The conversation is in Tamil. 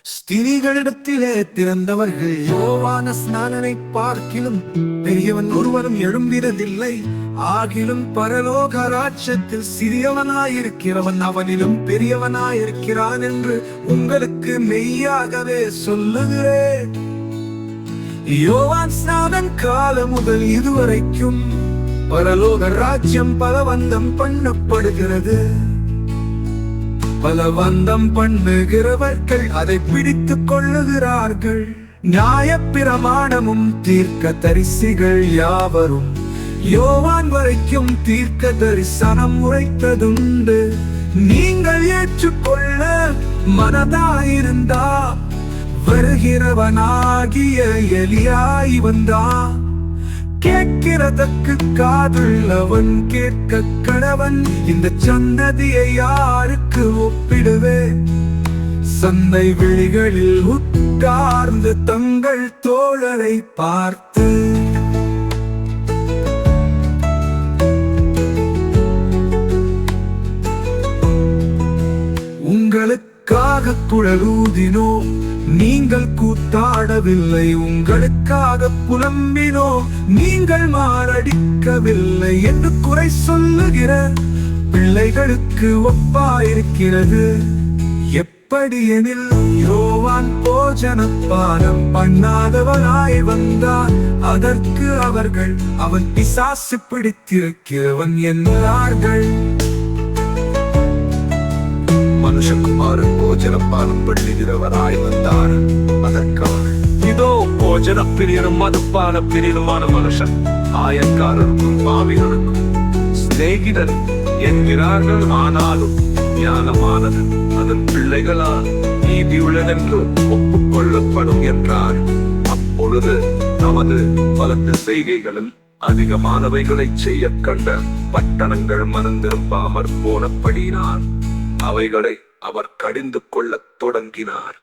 ஸ்திரீகளிடத்திலே திறந்தவர்கள் யோவான ஸ்நானனை பார்க்கிலும் பெரியவன் ஒருவரும் எழும்பினதில்லை. ஆகிலும் பரலோக ராஜ்யத்தில் சிறியவனாயிருக்கிறவன் அவனிலும் பெரியவனாயிருக்கிறான் என்று உங்களுக்கு மெய்யாகவே சொல்லுகிறேன். யோவான் ஸ்நானன் காலம் முதல் இதுவரைக்கும் பரலோக ராஜ்யம் பலவந்தம் பண்ணப்படுகிறது. பலவந்தம் பண்ணுகிறவர்கள் அதை பிடித்துக் கொள்ளுகிறார்கள். நியாயப்பிரமாணமும் தீர்க்க தரிசிகள் யாவரும் யோவான் வரைக்கும் தீர்க்க தரிசனம் உரைத்ததுண்டு. நீங்கள் ஏற்றுக்கொள்ள மனதாயிருந்தா வருகிறவனாகிய எலியாய் வந்தான். கேட்கிறதற்கு காதுள்ளவன் கேட்க கடவன். இந்த சந்ததியை யாருக்கு ஒப்பிடுவேன்? சந்தை வெளிகளில் உட்கார்ந்து தங்கள் தோழரை பார்த்து உங்களுக்காக குழலூதினோ, நீங்கள் கூத்தாடவில்லை. உங்களுக்காக புலம்பினோ, நீங்கள் மாரடிக்கவில்லை என்று குறை சொல்லுகிற பிள்ளைகளுக்கு ஒப்பாயிருக்கிறது. எப்படியெனில் யோவான் போஜனப்பானம் பண்ணாதவனாய் வந்தான். அதற்கு அவர்கள் அவன் பிசாசு பிடித்திருக்கிறவன் என்றார்கள். மனுஷகுமாரன் போஜனப்பானம் பண்ணுகிறவராய் வந்தார். அதற்காக இதோ போஜன பிரியனும் மதுப்பான பிரியனுமான மனுஷன் ஆயக்காரருக்கும் பாவிகளுக்கும் சிநேகிதன் என்கிறார்கள். ஆனாலும் ஞானமானது அதன் பிள்ளைகளால் நீதியுள்ளதென்று ஒப்புக்கொள்ளப்படும் என்றார். அப்பொழுது நமது பலத்த செய்கைகளில் அதிகமானவைகளை செய்ய கண்ட பட்டணங்கள் மனந்திரும்பாமற் போனபடியினார் அவைகளை அவர் கடிந்து கொள்ளத் தொடங்கினார்.